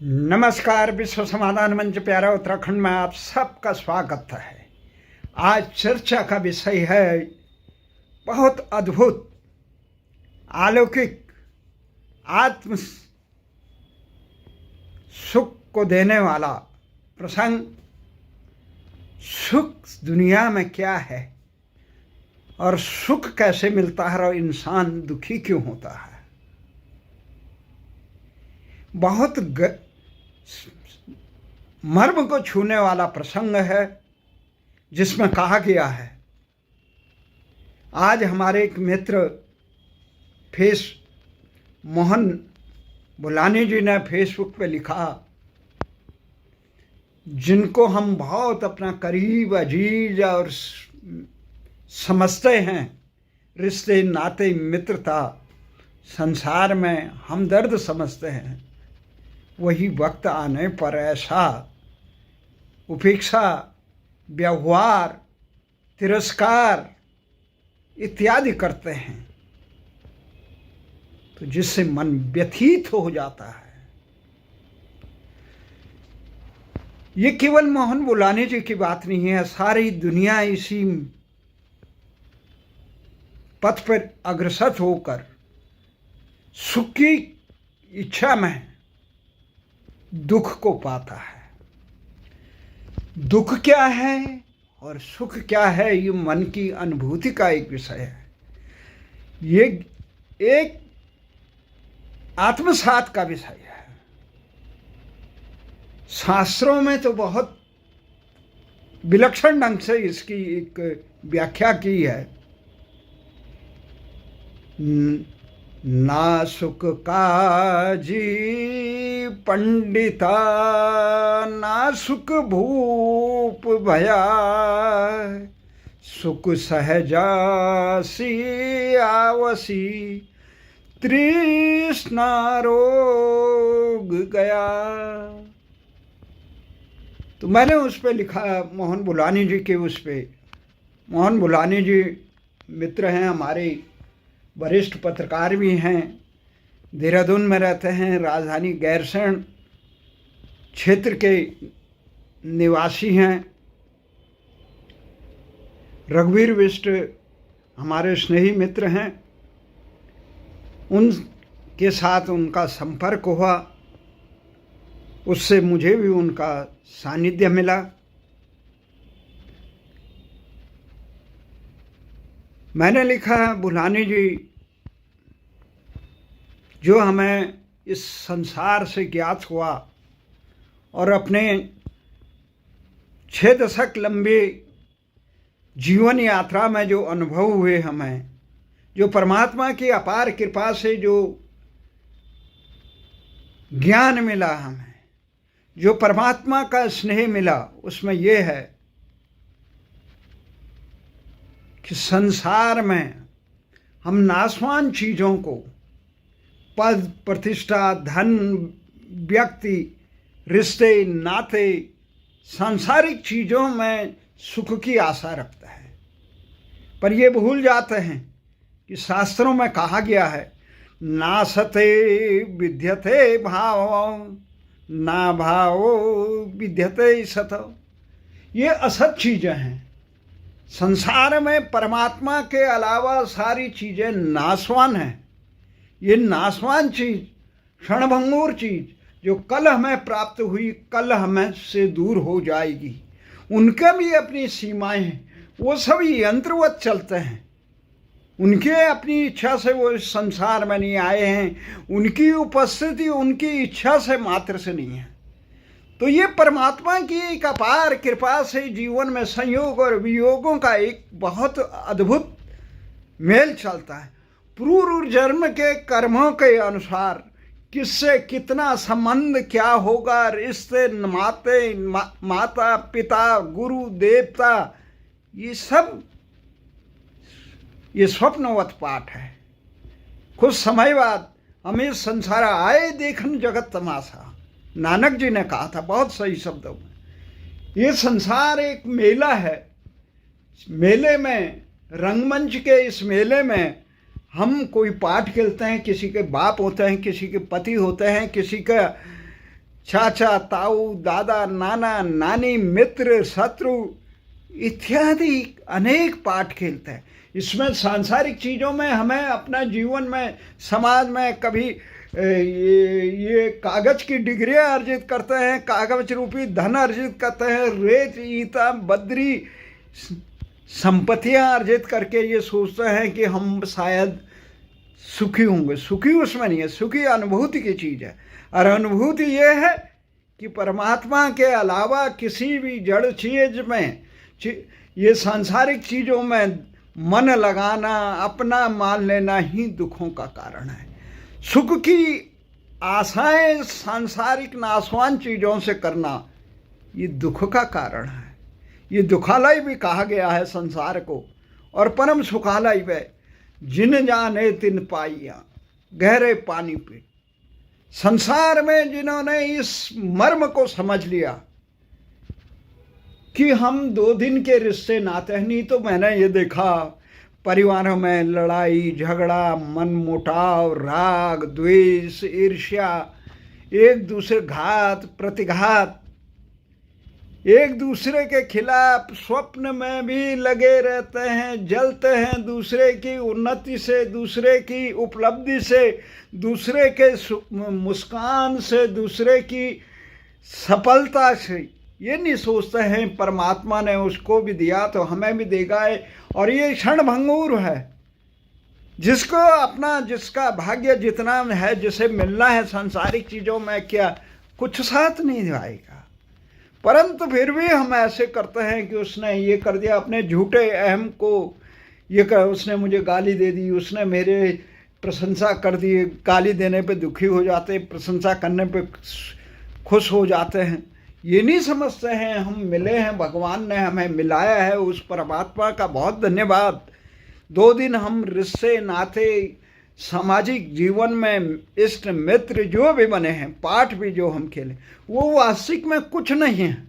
नमस्कार। विश्व समाधान मंच प्यारा उत्तराखंड में आप सबका स्वागत है। आज चर्चा का विषय है बहुत अद्भुत, अलौकिक, आत्म सुख को देने वाला प्रसंग। सुख दुनिया में क्या है और सुख कैसे मिलता है और इंसान दुखी क्यों होता है। बहुत मर्म को छूने वाला प्रसंग है जिसमें कहा गया है। आज हमारे एक मित्र मोहन बुलानी जी ने फेसबुक पे लिखा, जिनको हम बहुत अपना करीब अजीज और समझते हैं, रिश्ते नाते मित्रता संसार में हमदर्द समझते हैं, वही वक्त आने पर ऐसा उपेक्षा, व्यवहार, तिरस्कार इत्यादि करते हैं तो जिससे मन व्यथित हो जाता है। ये केवल मोहन बुलानी जी की बात नहीं है, सारी दुनिया इसी पथ पर अग्रसर होकर सुख की इच्छा में दुख को पाता है। दुख क्या है और सुख क्या है, ये मन की अनुभूति का एक विषय है। ये एक आत्मसात का विषय है। शास्त्रों में तो बहुत विलक्षण ढंग से इसकी एक व्याख्या की है। ना सुख काजी पंडिता, ना सुख भूप भया, सुख सहजासी आवसी, तृष्णा रोग गया। तो मैंने उस पे लिखा, मोहन बुलानी जी के उस पे। मोहन बुलानी जी मित्र हैं, हमारे वरिष्ठ पत्रकार भी हैं, देहरादून में रहते हैं, राजधानी गैरसैंण क्षेत्र के निवासी हैं। रघुवीर बिष्ट हमारे स्नेही मित्र हैं, उनके साथ उनका संपर्क हुआ, उससे मुझे भी उनका सानिध्य मिला। मैंने लिखा, बुलानी जी जो हमें इस संसार से ज्ञात हुआ और अपने 6 दशक लंबे जीवन यात्रा में जो अनुभव हुए, हमें जो परमात्मा की अपार कृपा से जो ज्ञान मिला, हमें जो परमात्मा का स्नेह मिला, उसमें यह है कि संसार में हम नाशवान चीज़ों को, पद प्रतिष्ठा, धन, व्यक्ति, रिश्ते नाते, सांसारिक चीज़ों में सुख की आशा रखता है। पर ये भूल जाते हैं कि शास्त्रों में कहा गया है, नासते विद्यते भाव, ना भावो विद्यते सत। ये असत चीज़ें हैं। संसार में परमात्मा के अलावा सारी चीज़ें नाशवान हैं। ये नाशवान चीज़, क्षणभंगुर चीज़ जो कल हमें प्राप्त हुई, कल हमें से दूर हो जाएगी, उनके भी अपनी सीमाएं हैं। वो सब यंत्रवत चलते हैं। उनके अपनी इच्छा से वो इस संसार में नहीं आए हैं, उनकी उपस्थिति उनकी इच्छा से मात्र से नहीं है। तो ये परमात्मा की एक अपार कृपा से जीवन में संयोग और वियोगों का एक बहुत अद्भुत मेल चलता है। पूर्व जन्म के कर्मों के अनुसार किससे कितना संबंध क्या होगा, रिश्ते नाते, माता पिता, गुरु देवता, ये सब ये स्वप्नवत पाठ है। कुछ समय बाद हम इस संसार आए देखन जगत तमाशा, नानक जी ने कहा था बहुत सही शब्दों में। ये संसार एक मेला है। मेले में, रंगमंच के इस मेले में हम कोई पाठ खेलते हैं, किसी के बाप होते हैं, किसी के पति होते हैं, किसी का चाचा ताऊ दादा नाना नानी मित्र शत्रु इत्यादि अनेक पाठ खेलते हैं। इसमें सांसारिक चीज़ों में हमें अपना जीवन में समाज में कभी ये कागज की डिग्रियां अर्जित करते हैं, कागज रूपी धन अर्जित करते हैं, रेत ईटा बद्री संपत्तियां अर्जित करके ये सोचते हैं कि हम शायद सुखी होंगे। सुखी उसमें नहीं है, सुखी अनुभूति की चीज़ है। और अनुभूति ये है कि परमात्मा के अलावा किसी भी जड़ चीज में, ये सांसारिक चीज़ों में मन लगाना, अपना मान लेना ही दुखों का कारण है। सुख की आशाएं सांसारिक नाशवान चीज़ों से करना ये दुख का कारण है। ये दुखालय भी कहा गया है संसार को, और परम सुखालय वे जिन जाने तिन पाइया गहरे पानी पे। संसार में जिन्होंने इस मर्म को समझ लिया कि हम 2 दिन के रिश्ते नाते हैं, नहीं तो मैंने ये देखा परिवारों में लड़ाई झगड़ा, मनमुटाव, राग द्वेष, ईर्ष्या, एक दूसरे घात प्रतिघात, एक दूसरे के खिलाफ स्वप्न में भी लगे रहते हैं, जलते हैं दूसरे की उन्नति से, दूसरे की उपलब्धि से, दूसरे के मुस्कान से, दूसरे की सफलता से। ये नहीं सोचते हैं परमात्मा ने उसको भी दिया तो हमें भी देगा है, और ये क्षण भंगुर है। जिसको अपना, जिसका भाग्य जितना है, जिसे मिलना है सांसारिक चीज़ों में, क्या कुछ साथ नहीं आएगा। परंतु फिर भी हम ऐसे करते हैं कि उसने ये कर दिया, अपने झूठे अहम को ये कर, उसने मुझे गाली दे दी, उसने मेरे प्रशंसा कर दी। गाली देने पे दुखी हो जाते, प्रशंसा करने पे खुश हो जाते हैं। ये नहीं समझते हैं हम मिले हैं, भगवान ने हमें मिलाया है, उस परमात्मा का बहुत धन्यवाद। 2 दिन हम रिश्ते नाते सामाजिक जीवन में इष्ट मित्र जो भी बने हैं, पाठ भी जो हम खेले, वो वास्तविक में कुछ नहीं है।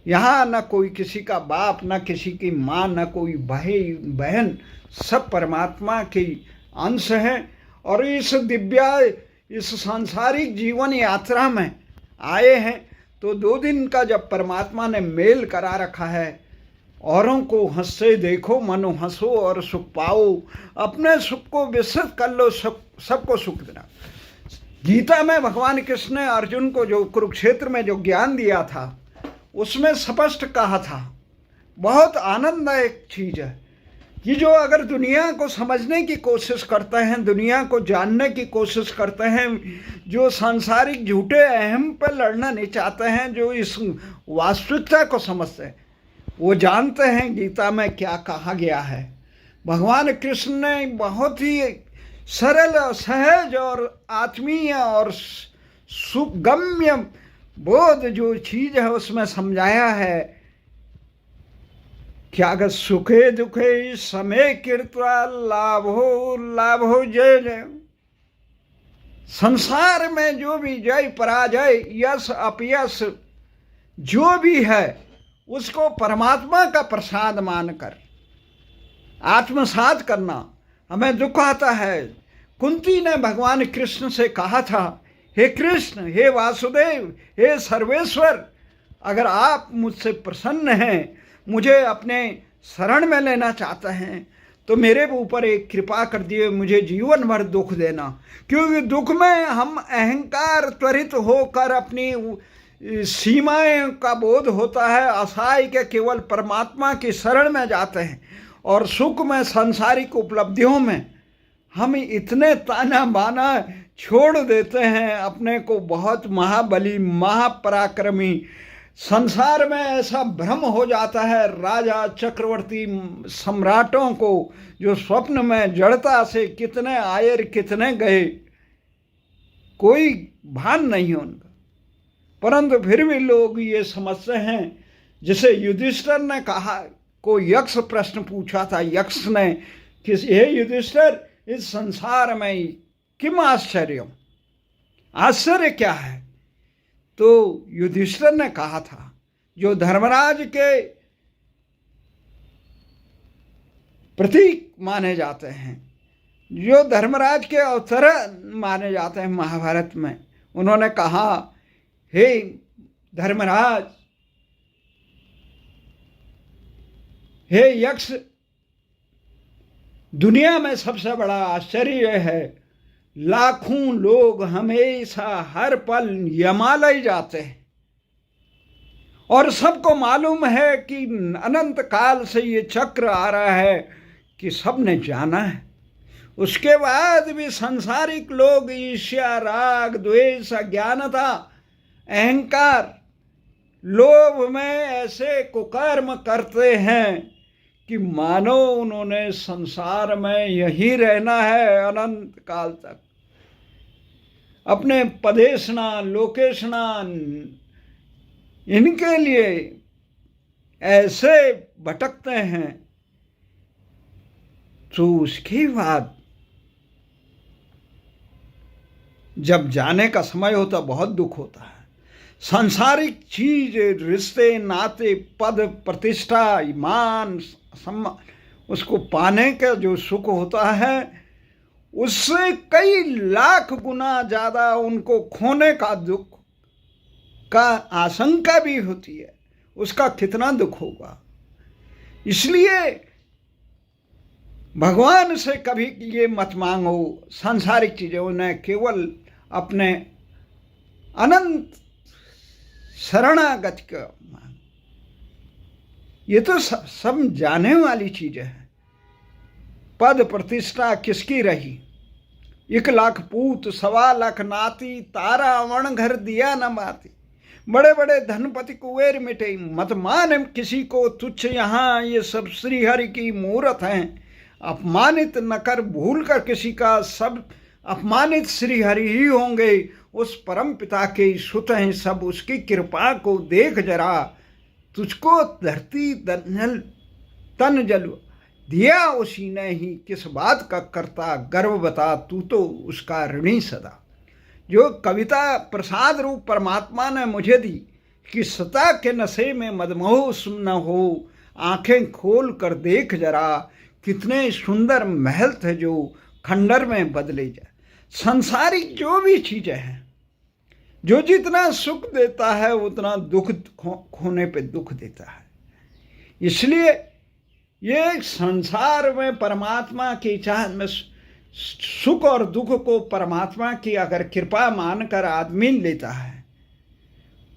यहाँ न कोई किसी का बाप, न किसी की माँ, न कोई भाई बहन, सब परमात्मा के अंश हैं। और इस इस सांसारिक जीवन यात्रा में आए हैं तो 2 दिन का जब परमात्मा ने मेल करा रखा है, औरों को हंसते देखो मनो हंसो और सुख पाओ, अपने सुख को विस्तृत कर लो, सबको सुख देना। गीता में भगवान कृष्ण ने अर्जुन को जो कुरुक्षेत्र में जो ज्ञान दिया था, उसमें स्पष्ट कहा था, बहुत आनंददायक चीज़ है कि जो अगर दुनिया को समझने की कोशिश करते हैं, दुनिया को जानने की कोशिश करते हैं, जो सांसारिक झूठे अहम पर लड़ना नहीं चाहते हैं, जो इस वास्तविकता को समझते हैं, वो जानते हैं गीता में क्या कहा गया है। भगवान कृष्ण ने बहुत ही सरल और सहज और आत्मीय और सुगम्य बोध जो चीज़ है उसमें समझाया है। क्या अगर सुखे दुखे समय कृत्वा लाभो जय जय। संसार में जो भी जय पराजय, यश अपयश जो भी है, उसको परमात्मा का प्रसाद मानकर आत्मसात करना। हमें दुख आता है, कुंती ने भगवान कृष्ण से कहा था, हे कृष्ण, हे वासुदेव, हे सर्वेश्वर, अगर आप मुझसे प्रसन्न हैं, मुझे अपने शरण में लेना चाहते हैं, तो मेरे ऊपर एक कृपा कर दिए, मुझे जीवन भर दुख देना। क्योंकि दुख में हम अहंकार त्वरित होकर अपनी सीमाएं का बोध होता है, असहाय के केवल परमात्मा की शरण में जाते हैं, और सुख में सांसारिक उपलब्धियों में हम इतने ताना बाना छोड़ देते हैं अपने को बहुत महाबली महापराक्रमी। संसार में ऐसा भ्रम हो जाता है राजा चक्रवर्ती सम्राटों को, जो स्वप्न में जड़ता से कितने आए कितने गए, कोई भान नहीं है उनका। परंतु फिर भी लोग ये समझते हैं, जिसे युधिष्ठिर ने कहा, को यक्ष प्रश्न पूछा था, यक्ष ने कि हे युधिष्ठिर, इस संसार में किम आश्चर्य, आश्चर्य क्या है? तो युधिष्ठिर ने कहा था, जो धर्मराज के प्रतीक माने जाते हैं, जो धर्मराज के अवतार माने जाते हैं महाभारत में, उन्होंने कहा हे धर्मराज, हे यक्ष, दुनिया में सबसे बड़ा आश्चर्य है, लाखों लोग हमेशा हर पल यमालय जाते हैं और सबको मालूम है कि अनंत काल से ये चक्र आ रहा है कि सबने जाना है। उसके बाद भी सांसारिक लोग ईर्ष्या, राग, द्वेष, अज्ञानता, अहंकार, लोभ में ऐसे कुकर्म करते हैं कि मानो उन्होंने संसार में यही रहना है अनंत काल तक। अपने पदेशना, लोकेशना, इनके लिए ऐसे भटकते हैं। तो उसके बाद जब जाने का समय होता बहुत दुख होता है। सांसारिक चीज, रिश्ते, नाते, पद, प्रतिष्ठा, ईमान, सम्मान, उसको पाने का जो सुख होता है उससे कई लाख गुना ज़्यादा उनको खोने का दुख का आशंका भी होती है। उसका कितना दुख होगा। इसलिए भगवान से कभी ये मत मांगो सांसारिक चीज़ें, उन्हें केवल अपने अनंत शरणागति का मांग। ये तो सब जाने वाली चीजें हैं। पद प्रतिष्ठा किसकी रही? 1,00,000 पूत, 1,25,00,000 नाती, तारा अवण घर दिया न बाती। बड़े बड़े धनपति कुबेर मिटे, मत मान किसी को तुच्छ, यहाँ ये सब श्रीहरि की मूरत हैं। अपमानित न कर भूल कर किसी का, सब अपमानित श्रीहरि ही होंगे। उस परम पिता के सुत हैं सब, उसकी कृपा को देख जरा। तुझको धरती तन जल दिया उसी ने ही, किस बात का करता गर्व बता, तू तो उसका ऋणी सदा। जो कविता प्रसाद रूप परमात्मा ने मुझे दी कि सता के नशे में मदमोह न हो, आंखें खोल कर देख जरा, कितने सुंदर महल थे जो खंडर में बदले जाए। संसारिक जो भी चीजें हैं, जो जितना सुख देता है उतना दुख खोने पे दुख देता है। इसलिए ये संसार में परमात्मा की चाह में सुख और दुख को परमात्मा की अगर कृपा मानकर आदमी लेता है,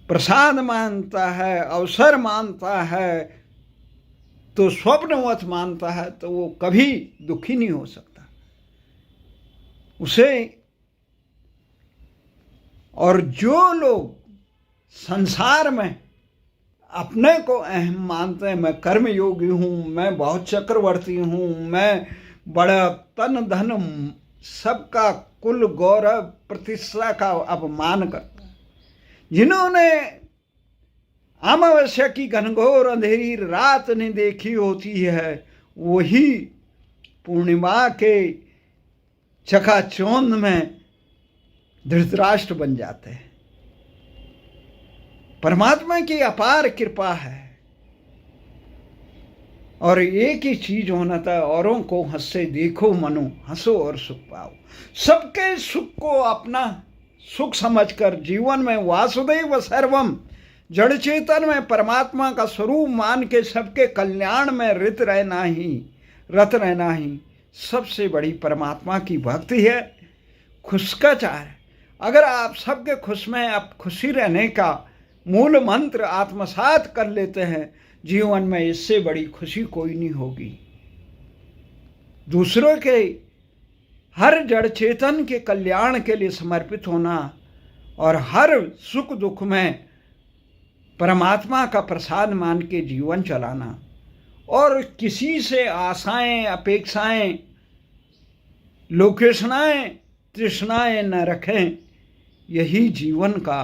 प्रसाद मानता है, अवसर मानता है, तो स्वप्नवत मानता है, तो वो कभी दुखी नहीं हो सकता। उसे और जो लोग संसार में अपने को अहम मानते हैं, मैं कर्मयोगी हूँ, मैं बहुत चक्रवर्ती हूँ, मैं बड़ा तन धन सबका कुल गौरव प्रतिष्ठा का अपमान करता है, जिन्होंने अमावस्या की घनघोर अंधेरी रात नहीं देखी होती है, वही पूर्णिमा के चकाचौंध में धृतराष्ट्र बन जाते हैं। परमात्मा की अपार कृपा है। और एक ही चीज होना था, औरों को हंसे देखो मनो, हंसो और सुख पाओ। सबके सुख को अपना सुख समझकर जीवन में वासुदेव सर्वम, जड़ चेतन में परमात्मा का स्वरूप मान के सबके कल्याण में रत रहना ही सबसे बड़ी परमात्मा की भक्ति है। खुश का चाह, अगर आप सबके खुश में आप खुशी रहने का मूल मंत्र आत्मसात कर लेते हैं, जीवन में इससे बड़ी खुशी कोई नहीं होगी। दूसरों के हर जड़ चेतन के कल्याण के लिए समर्पित होना और हर सुख दुख में परमात्मा का प्रसाद मान के जीवन चलाना और किसी से आशाएं, अपेक्षाएं, लोकेशनाएं, तृष्णाएं न रखें, यही जीवन का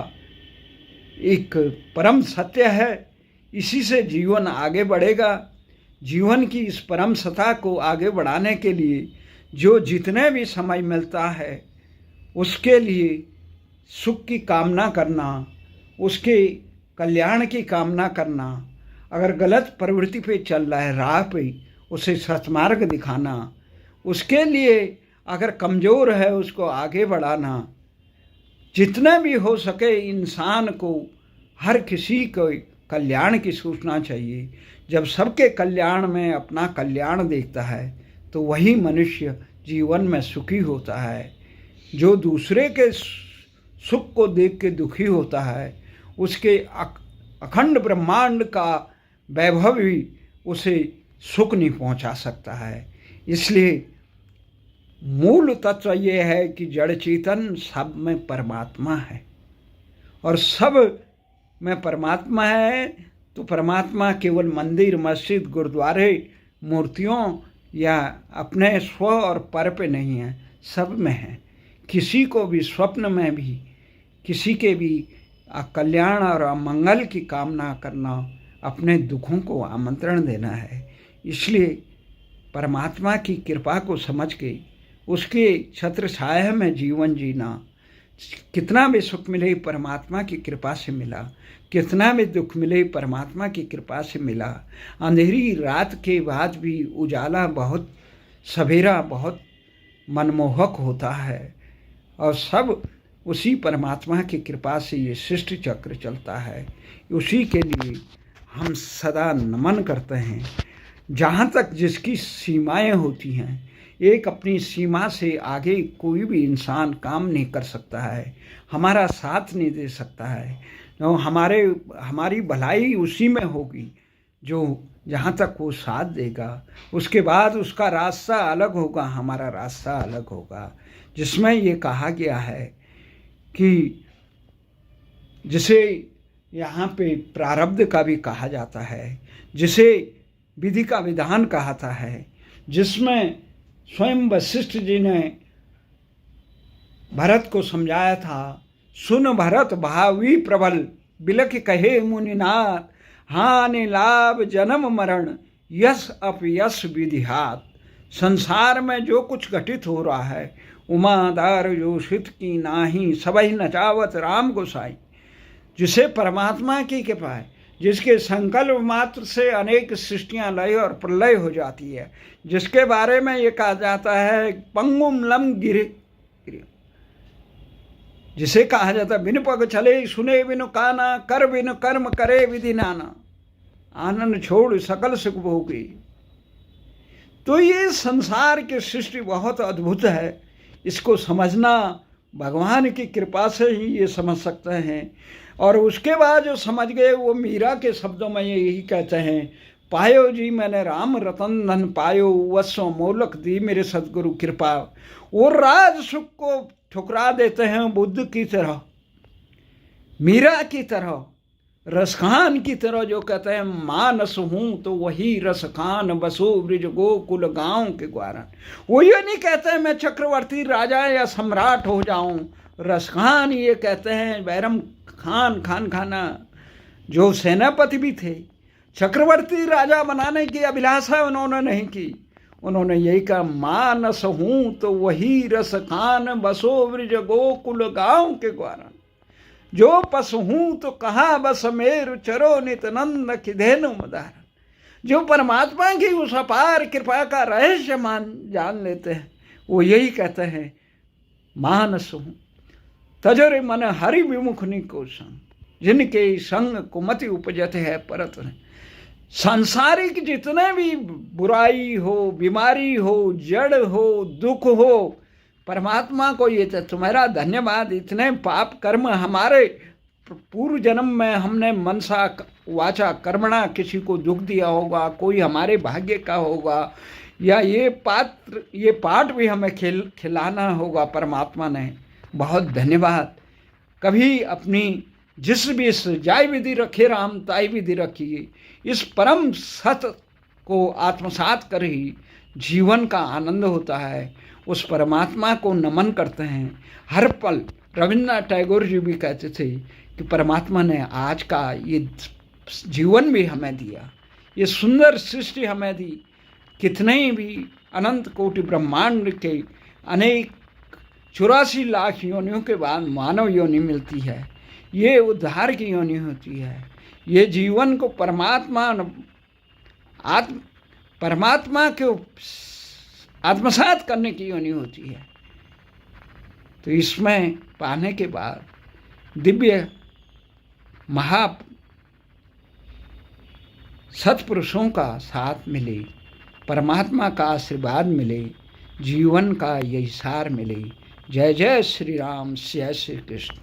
एक परम सत्य है। इसी से जीवन आगे बढ़ेगा। जीवन की इस परम सत्ता को आगे बढ़ाने के लिए जो जितने भी समय मिलता है उसके लिए सुख की कामना करना, उसके कल्याण की कामना करना, अगर गलत प्रवृत्ति पे चल रहा है राह पे, उसे सत्मार्ग दिखाना, उसके लिए अगर कमज़ोर है उसको आगे बढ़ाना, जितना भी हो सके इंसान को हर किसी को कल्याण की सोचना चाहिए। जब सबके कल्याण में अपना कल्याण देखता है तो वही मनुष्य जीवन में सुखी होता है। जो दूसरे के सुख को देख के दुखी होता है, उसके अखंड ब्रह्मांड का वैभव भी उसे सुख नहीं पहुंचा सकता है। इसलिए मूल तत्व ये है कि जड़ चेतन सब में परमात्मा है, और सब में परमात्मा है तो परमात्मा केवल मंदिर, मस्जिद, गुरुद्वारे, मूर्तियों या अपने स्व और पर पे नहीं है, सब में है। किसी को भी स्वप्न में भी किसी के भी कल्याण और मंगल की कामना करना अपने दुखों को आमंत्रण देना है। इसलिए परमात्मा की कृपा को समझ के उसके छत्र छाया में जीवन जीना, कितना भी सुख मिले परमात्मा की कृपा से मिला, कितना भी दुख मिले परमात्मा की कृपा से मिला। अंधेरी रात के बाद भी उजाला बहुत, सवेरा बहुत मनमोहक होता है, और सब उसी परमात्मा की कृपा से ये सृष्टि चक्र चलता है। उसी के लिए हम सदा नमन करते हैं। जहाँ तक जिसकी सीमाएं होती हैं, एक अपनी सीमा से आगे कोई भी इंसान काम नहीं कर सकता है, हमारा साथ नहीं दे सकता है। तो हमारी भलाई उसी में होगी जो जहाँ तक वो साथ देगा। उसके बाद उसका रास्ता अलग होगा, हमारा रास्ता अलग होगा। जिसमें ये कहा गया है कि जिसे यहाँ पे प्रारब्ध का भी कहा जाता है, जिसे विधि का विधान कहता है, जिसमें स्वयं वशिष्ठ जी ने भरत को समझाया था, सुन भरत भावी प्रबल, बिलख कहे मुनिनाथ, हानि लाभ जन्म मरण, यश अपयश विधिहात। संसार में जो कुछ घटित हो रहा है, उमादार योषित की नाही, सबही नचावत राम गोसाई। जिसे परमात्मा की कृपा है, जिसके संकल्प मात्र से अनेक सृष्टियां लय और प्रलय हो जाती है, जिसके बारे में ये कहा जाता है पंगुम लम गिरे, जिसे कहा जाता है बिन पग चले, सुने बिन काना, कर बिन कर्म करे विधि नाना, आनंद छोड़ सकल सुख भोगी। तो ये संसार की सृष्टि बहुत अद्भुत है। इसको समझना भगवान की कृपा से ही ये समझ सकते हैं। और उसके बाद जो समझ गए वो मीरा के शब्दों में यही कहते हैं, पायो जी मैंने राम रतन धन पायो, वसो मोलक दी मेरे सदगुरु कृपा। वो राज सुख को ठुकरा देते हैं बुद्ध की तरह, मीरा की तरह, रसखान की तरह, जो कहते हैं मानस हूँ तो वही रसखान, बसो ब्रिज गोकुल गाँव के ग्वारन। वो ये नहीं कहते हैं मैं चक्रवर्ती राजा या सम्राट हो जाऊं। रसखान ये कहते हैं बैरम खान, खान खाना, जो सेनापति भी थे, चक्रवर्ती राजा बनाने की अभिलाषा उन्होंने नहीं की। उन्होंने यही कहा मानस हूँ तो वही रसखान, बसो ब्रिज गोकुल गाँव के ग्वारन। जो पस हूँ तो कहा बस मेरु चरो नित नंद किधेनु मदार। जो परमात्मा की उस अपार कृपा का रहस्य जान लेते हैं, वो यही कहते हैं मानस हूँ तजरे मन हरि विमुख निको संग, जिनके संग कुमति उपजत है परत है। सांसारिक जितने भी बुराई हो, बीमारी हो, जड़ हो, दुख हो, परमात्मा को ये तुम्हारा धन्यवाद, इतने पाप कर्म हमारे पूर्व जन्म में हमने मनसा वाचा कर्मणा किसी को दुख दिया होगा, कोई हमारे भाग्य का होगा, या ये पाठ भी हमें खिलाना होगा परमात्मा ने, बहुत धन्यवाद। कभी अपनी जिस भी जाय विधि रखे राम ताई विधि रखिए, इस परम सत्य को आत्मसात कर ही जीवन का आनंद होता है। उस परमात्मा को नमन करते हैं हर पल। रविन्द्रनाथ टैगोर जी भी कहते थे कि परमात्मा ने आज का ये जीवन भी हमें दिया, ये सुंदर सृष्टि हमें दी। कितने भी अनंत कोटि ब्रह्मांड के अनेक 84 लाख योनियों के बाद मानव योनि मिलती है, ये उद्धार की योनि होती है। ये जीवन को परमात्मा के आत्मसात करने की योनि होती है। तो इसमें पाने के बाद दिव्य महा सत्पुरुषों का साथ मिले, परमात्मा का आशीर्वाद मिले, जीवन का यही सार मिले। जय जय श्री राम, जय श्री कृष्ण।